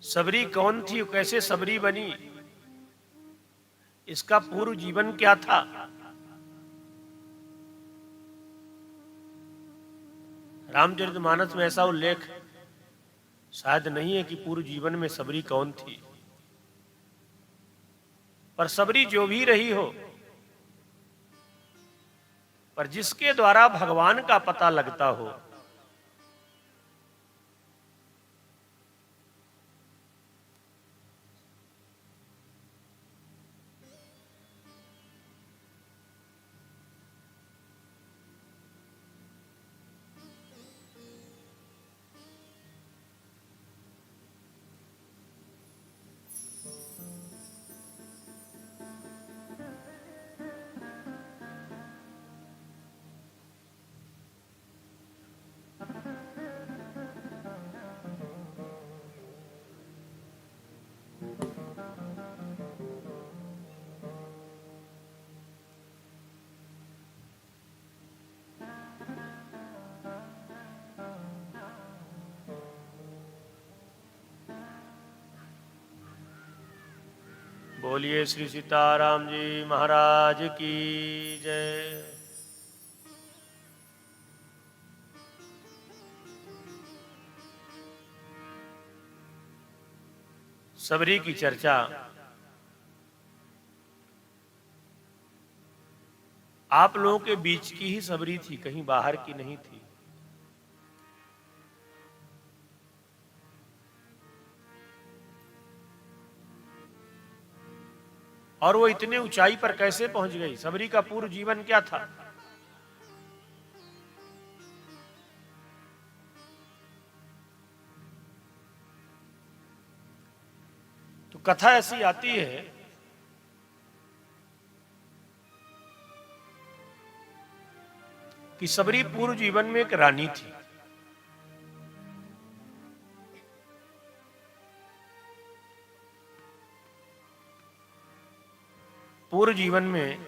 सबरी कौन थी, कैसे सबरी बनी, इसका पूर्व जीवन क्या था? रामचरितमानस में ऐसा उल्लेख शायद नहीं है कि पूर्व जीवन में सबरी कौन थी, पर सबरी जो भी रही हो, पर जिसके द्वारा भगवान का पता लगता हो, बोलिए श्री सीताराम जी महाराज की जय। सबरी की चर्चा आप लोगों के बीच की ही सबरी थी, कहीं बाहर की नहीं थी। और वो इतने ऊंचाई पर कैसे पहुंच गई? सबरी का पूर्व जीवन क्या था? तो कथा ऐसी आती है कि सबरी पूर्व जीवन में एक रानी थी। पूर्व जीवन में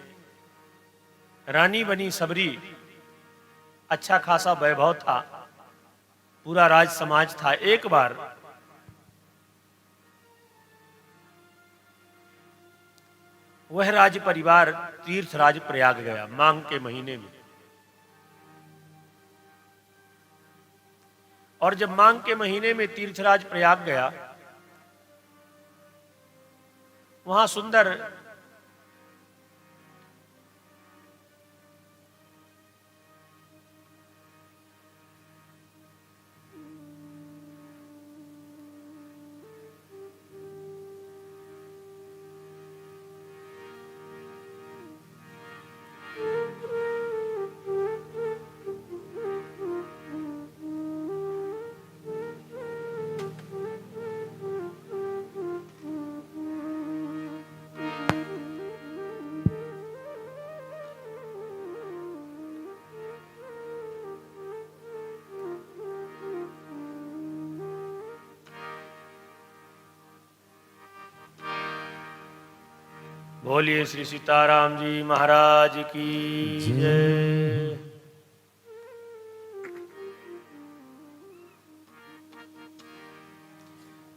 रानी बनी सबरी, अच्छा खासा वैभव था, पूरा राज समाज था। एक बार वह राज परिवार तीर्थराज प्रयाग गया माघ के महीने में। और जब माघ के महीने में तीर्थराज प्रयाग गया, वहां सुंदर बोलिए श्री सीताराम जी महाराज की जय।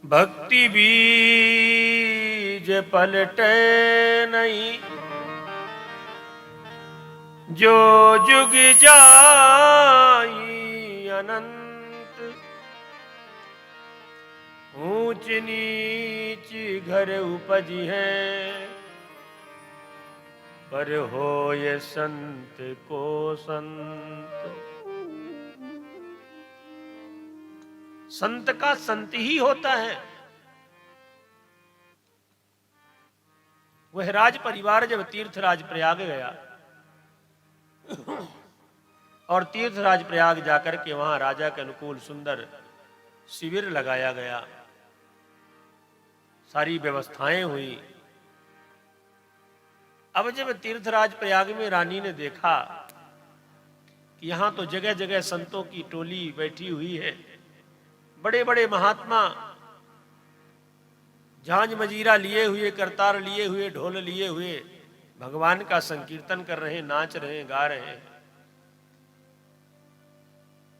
भक्ति बीज पलटे नहीं, जो जुग जाई अनंत। ऊंच नीच घर उपजी है, पर हो ये संत को संत। संत का संत ही होता है। वह राज परिवार जब तीर्थराज प्रयाग गया और तीर्थराज प्रयाग जाकर के वहां राजा के अनुकूल सुंदर शिविर लगाया गया, सारी व्यवस्थाएं हुई। अब जब तीर्थराज प्रयाग में रानी ने देखा कि यहां तो जगह जगह संतों की टोली बैठी हुई है, बड़े बड़े महात्मा झांझ मजीरा लिए हुए, करतार लिए हुए, ढोल लिए हुए भगवान का संकीर्तन कर रहे हैं, नाच रहे हैं, गा रहे हैं,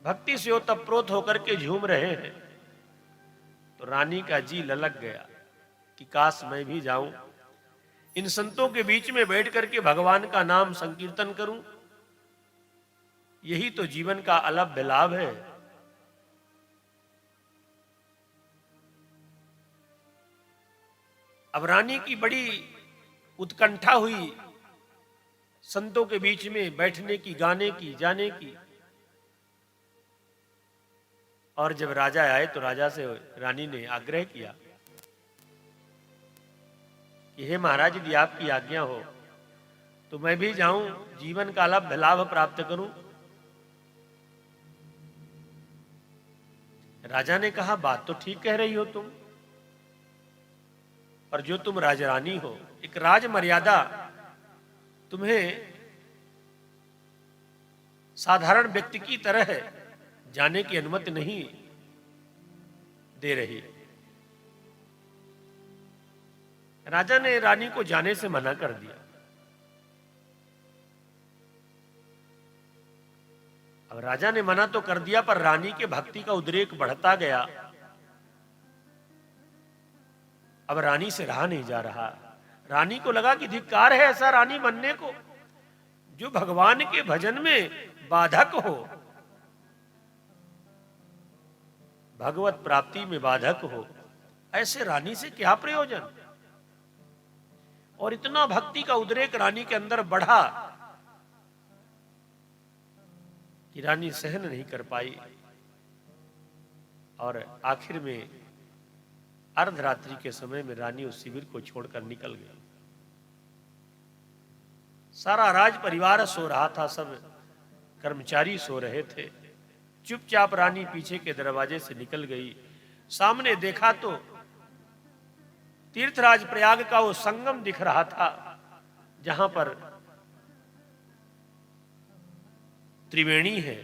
भक्ति से ओतप्रोत होकर के झूम रहे हैं। तो तो रानी का जी ललक गया कि काश मैं भी जाऊं, इन संतों के बीच में बैठ करके भगवान का नाम संकीर्तन करूं। यही तो जीवन का अलभ्य लाभ है। अब रानी की बड़ी उत्कंठा हुई संतों के बीच में बैठने की, गाने की, जाने की। और जब राजा आए तो राजा से रानी ने आग्रह किया कि हे महाराज, यदि आपकी आज्ञा हो तो मैं भी जाऊं, जीवन का लाभ प्राप्त करूं। राजा ने कहा, बात तो ठीक कह रही हो तुम, पर जो तुम राजरानी हो, एक राज मर्यादा तुम्हें साधारण व्यक्ति की तरह जाने की अनुमति नहीं दे रही। राजा ने रानी को जाने से मना कर दिया। अब राजा ने मना तो कर दिया, पर रानी के भक्ति का उद्रेक बढ़ता गया। अब रानी से रहा नहीं जा रहा। रानी को लगा कि धिक्कार है ऐसा रानी बनने को जो भगवान के भजन में बाधक हो, भगवत प्राप्ति में बाधक हो। ऐसे रानी से क्या प्रयोजन। और इतना भक्ति का उद्रेक रानी के अंदर बढ़ा कि रानी सहन नहीं कर पाई और आखिर में अर्धरात्रि के समय में रानी उस शिविर को छोड़कर निकल गई। सारा राज परिवार सो रहा था, सब कर्मचारी सो रहे थे। चुपचाप रानी पीछे के दरवाजे से निकल गई। सामने देखा तो तीर्थराज प्रयाग का वो संगम दिख रहा था, जहां पर त्रिवेणी है।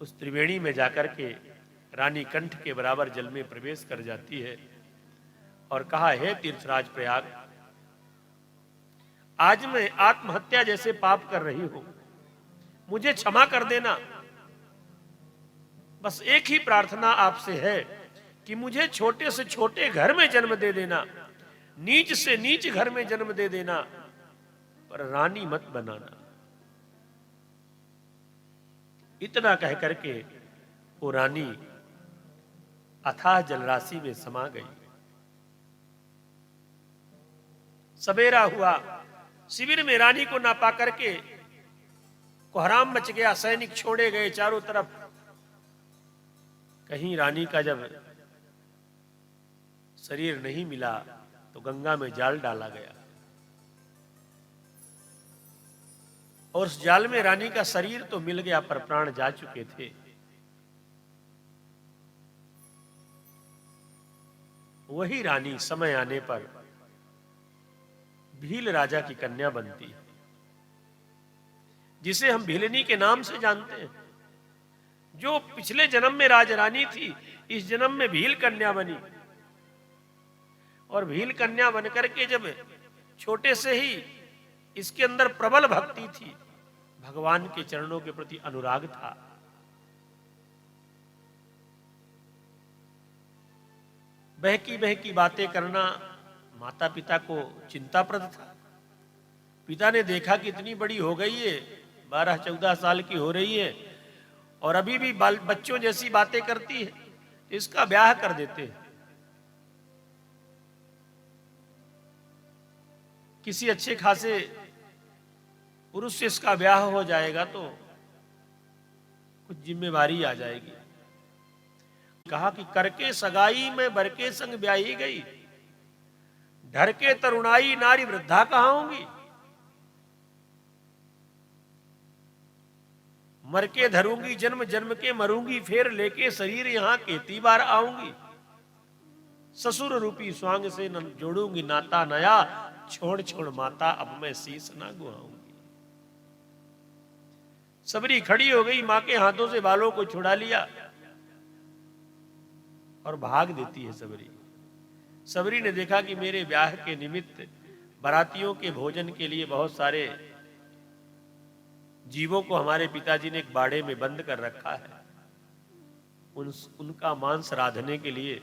उस त्रिवेणी में जाकर के रानी कंठ के बराबर जल में प्रवेश कर जाती है और कहा, हे तीर्थराज प्रयाग, आज मैं आत्महत्या जैसे पाप कर रही हूं, मुझे क्षमा कर देना। बस एक ही प्रार्थना आपसे है कि मुझे छोटे से छोटे घर में जन्म दे देना, नीच से नीच घर में जन्म दे देना, पर रानी मत बनाना। इतना कह करके वो रानी अथाह जलराशि में समा गई। सवेरा हुआ, शिविर में रानी को ना पा करके कोहराम मच गया। सैनिक छोड़े गए चारों तरफ। कहीं रानी का जब शरीर नहीं मिला तो गंगा में जाल डाला गया और उस जाल में रानी का शरीर तो मिल गया, पर प्राण जा चुके थे। वही रानी समय आने पर भील राजा की कन्या बनती है, जिसे हम भीलनी के नाम से जानते हैं। जो पिछले जन्म में राजरानी थी, इस जन्म में भील कन्या बनी। और भील कन्या बनकर के जब छोटे से ही इसके अंदर प्रबल भक्ति थी, भगवान के चरणों के प्रति अनुराग था। बहकी बहकी बातें करना माता पिता को चिंताप्रद था। पिता ने देखा कि इतनी बड़ी हो गई है, 12-14 साल की हो रही है और अभी भी बच्चों जैसी बातें करती है, इसका ब्याह कर देते हैं। किसी अच्छे खासे पुरुष से इसका ब्याह हो जाएगा तो कुछ जिम्मेवारी आ जाएगी। कहा कि करके सगाई में बर के संग ब्याही गई, ढर के तरुणाई नारी वृद्धा कहाँ होंगी। मर के धरूंगी जन्म जन्म के मरूंगी, फिर लेके शरीर यहां केती बार आऊंगी। ससुर रूपी स्वांग से न जोड़ूंगी नाता नया, छोड़ छोड़ माता अब मैं शीस ना गुआऊंगी। सबरी खड़ी हो गई, मां के हाथों से बालों को छुड़ा लिया और भाग देती है सबरी। सबरी ने देखा कि मेरे ब्याह के निमित्त बारातियों के भोजन के लिए बहुत सारे जीवों को हमारे पिताजी ने एक बाड़े में बंद कर रखा है। उनका मांस रांधने के लिए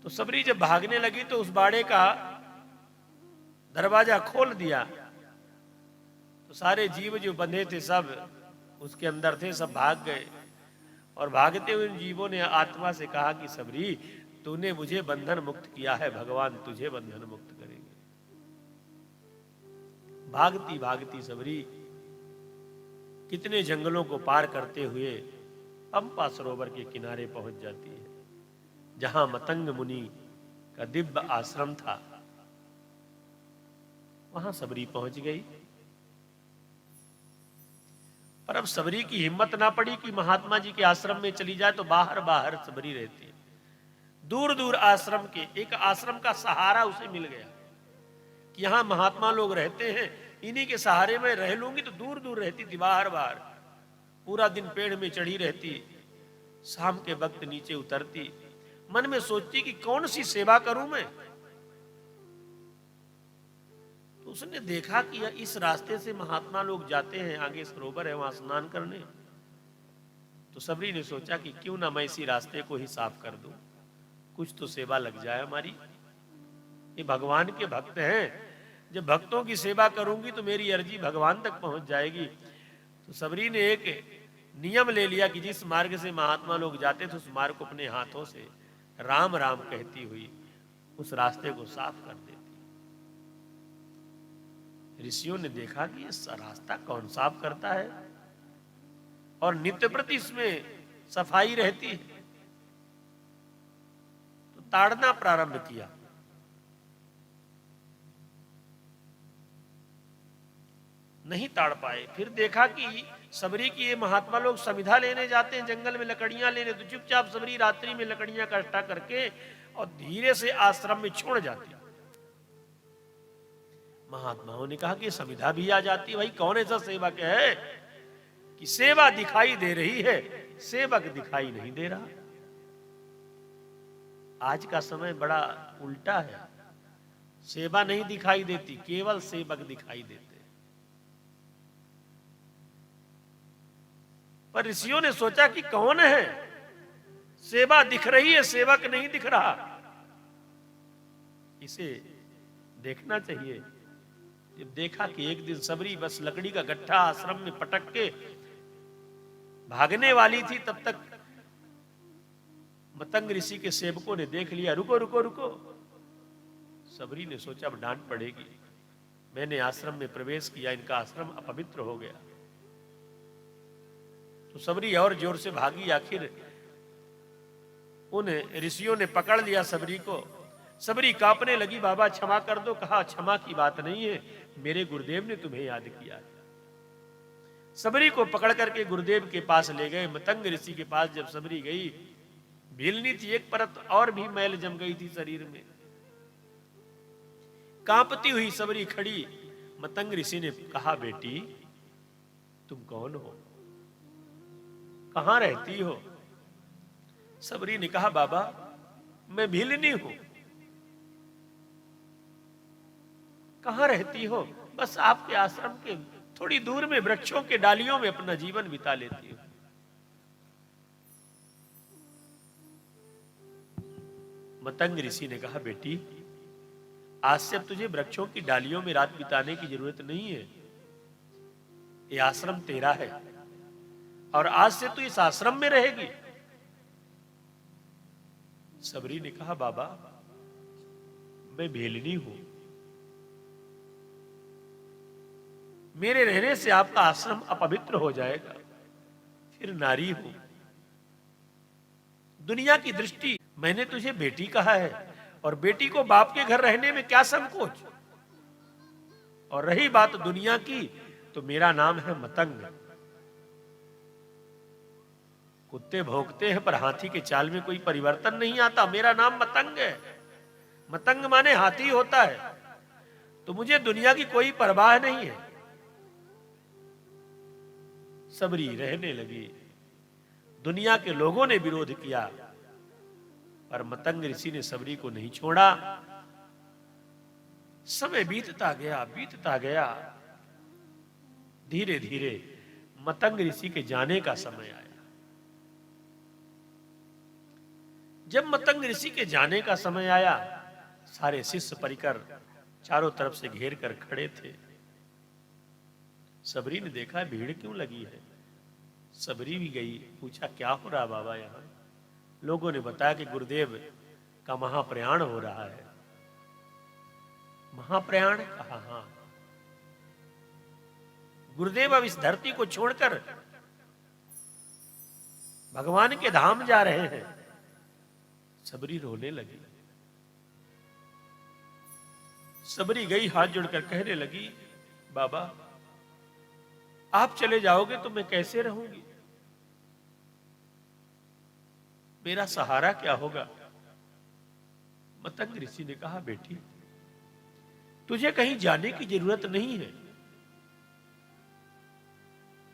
तो सबरी जब भागने लगी तो उस बाड़े का दरवाजा खोल दिया, तो सारे जीव जो बंधे थे सब उसके अंदर थे, सब भाग गए। और भागते हुए उन जीवों ने आत्मा से कहा कि सबरी, तूने मुझे बंधन मुक्त किया है, भगवान तुझे बंधन मुक्त करेंगे। भागती भागती सबरी कितने जंगलों को पार करते हुए पंपा सरोवर के किनारे पहुंच जाती है, जहां मतंग मुनि का दिव्य आश्रम था। वहां सबरी पहुंच गई। पर अब सबरी की हिम्मत ना पड़ी कि महात्मा जी के आश्रम में चली जाए, तो बाहर बाहर सबरी रहती है। दूर दूर आश्रम के एक आश्रम का सहारा उसे मिल गया कि यहां महात्मा लोग रहते हैं, इन्हीं के सहारे में रह लूंगी। तो दूर दूर रहती थी, बाहर बाहर पूरा दिन पेड़ में चढ़ी रहती, शाम के वक्त नीचे उतरती, मन में सोचती कि कौन सी सेवा करूं मैं। तो उसने देखा कि इस रास्ते से महात्मा लोग जाते हैं, आगे सरोवर है, वहां स्नान करने। तो सबरी ने सोचा कि क्यों ना मैं इसी रास्ते को ही साफ कर दूं, कुछ तो सेवा लग जाए हमारी। ये भगवान के भक्त हैं, जब भक्तों की सेवा करूंगी तो मेरी अर्जी भगवान तक पहुंच जाएगी। तो सबरी ने एक नियम ले लिया कि जिस मार्ग से महात्मा लोग जाते थे उस मार्ग को अपने हाथों से राम राम कहती हुई उस रास्ते को साफ कर देती। ऋषियों ने देखा कि ये रास्ता कौन साफ करता है, और नित्य प्रति इसमें सफाई रहती है। तो ताड़ना प्रारंभ किया। नहीं ताड़ पाए। फिर देखा कि सबरी की ये महात्मा लोग समिधा लेने जाते हैं जंगल में, लकड़ियां लेने। तो चुपचाप सबरी रात्रि में लकड़ियां इकट्ठा करके और धीरे से आश्रम में छोड़ जाती। महात्माओं ने कहा कि समिधा भी आ जाती है, भाई कौन ऐसा सेवक है कि सेवा दिखाई दे रही है, सेवक दिखाई नहीं दे रहा। आज का समय बड़ा उल्टा है, सेवा नहीं दिखाई देती, केवल सेवक दिखाई देते। पर ऋषियों ने सोचा कि कौन है, सेवा दिख रही है, सेवक नहीं दिख रहा, इसे देखना चाहिए। जब देखा कि एक दिन सबरी बस लकड़ी का गट्ठा आश्रम में पटक के भागने वाली थी, तब तक मतंग ऋषि के सेवकों ने देख लिया, रुको रुको रुको। सबरी ने सोचा अब डांट पड़ेगी, मैंने आश्रम में प्रवेश किया, इनका आश्रम अपवित्र हो गया। तो सबरी और जोर से भागी, आखिर उन ऋषियों ने पकड़ लिया सबरी को। सबरी कांपने लगी, बाबा क्षमा कर दो। कहा क्षमा की बात नहीं है, मेरे गुरुदेव ने तुम्हें याद किया। सबरी को पकड़ करके गुरुदेव के पास ले गए। मतंग ऋषि के पास जब सबरी गई, भीलनी थी, एक परत और भी मैल जम गई थी शरीर में। कांपती हुई सबरी खड़ी। मतंग ऋषि ने कहा, बेटी तुम कौन हो, कहां रहती हो? सबरी ने कहा, बाबा मैं भीलनी हूं। कहां रहती हो? बस आपके आश्रम के थोड़ी दूर में वृक्षों के डालियों में अपना जीवन बिता लेती हूं। मतंग ऋषि ने कहा, बेटी आज से अब तुझे वृक्षों की डालियों में रात बिताने की जरूरत नहीं है, ये आश्रम तेरा है और आज से तू इस आश्रम में रहेगी। सबरी ने कहा, बाबा मैं भेलनी हूं, मेरे रहने से आपका आश्रम अपवित्र हो जाएगा, फिर नारी हूं, दुनिया की दृष्टि, मैंने तुझे बेटी कहा है और बेटी को बाप के घर रहने में क्या संकोच। और रही बात दुनिया की, तो मेरा नाम है मतंग। कुत्ते भौंकते हैं पर हाथी के चाल में कोई परिवर्तन नहीं आता, मेरा नाम मतंग है। मतंग माने हाथी होता है। तो मुझे दुनिया की कोई परवाह नहीं है। सबरी रहने लगी। दुनिया के लोगों ने विरोध किया पर मतंग ऋषि ने सबरी को नहीं छोड़ा। समय बीतता गया। धीरे धीरे मतंग ऋषि के जाने का समय आया। जब मतंग ऋषि के जाने का समय आया, सारे शिष्य परिकर चारों तरफ से घेर कर खड़े थे। सबरी ने देखा भीड़ क्यों लगी है। सबरी भी गई, पूछा क्या हो रहा बाबा यहाँ। लोगों ने बताया कि गुरुदेव का महाप्रयाण हो रहा है। महाप्रयाण? कहा हाँ, गुरुदेव अब इस धरती को छोड़कर भगवान के धाम जा रहे हैं। सबरी रोने लगी। सबरी गई, हाथ जोड़कर कहने लगी, बाबा आप चले जाओगे तो मैं कैसे रहूंगी, मेरा सहारा क्या होगा। मतंग ऋषि ने कहा, बेटी तुझे कहीं जाने की जरूरत नहीं है,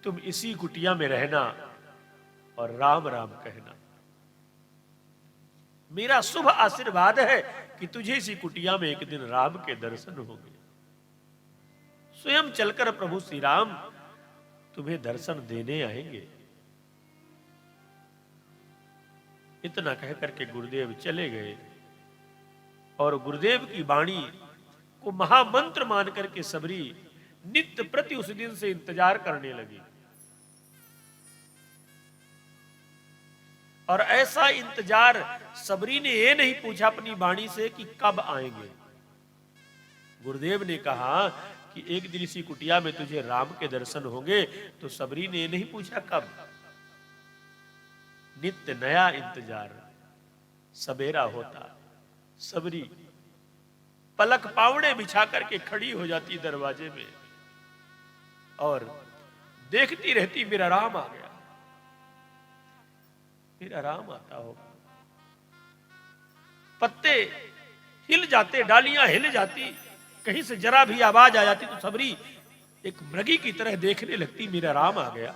तुम इसी कुटिया में रहना और राम राम कहना। मेरा शुभ आशीर्वाद है कि तुझे इसी कुटिया में एक दिन राम के दर्शन होंगे। स्वयं चलकर प्रभु श्री राम तुम्हें दर्शन देने आएंगे। इतना कहकर के गुरुदेव चले गए और गुरुदेव की वाणी को महामंत्र मान करके सबरी नित्य प्रति उस दिन से इंतजार करने लगी। और ऐसा इंतजार सबरी ने ये नहीं पूछा अपनी वाणी से कि कब आएंगे। गुरुदेव ने कहा कि एक दिन इसी कुटिया में तुझे राम के दर्शन होंगे, तो सबरी ने ये नहीं पूछा कब। नित्य नया इंतजार। सवेरा होता, सबरी पलक पावड़े बिछा करके खड़ी हो जाती दरवाजे में और देखती रहती, मेरा राम आ गया, मेरा राम आता होगा। पत्ते हिल जाते, डालियां हिल जाती, कहीं से जरा भी आवाज आ जाती तो सबरी एक मृगी की तरह देखने लगती, मेरा राम आ गया।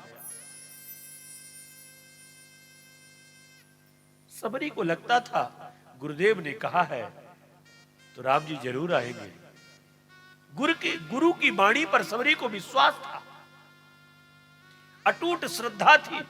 सबरी को लगता था गुरुदेव ने कहा है तो राम जी जरूर आएंगे। गुरु की वाणी पर सबरी को विश्वास था, अटूट श्रद्धा थी।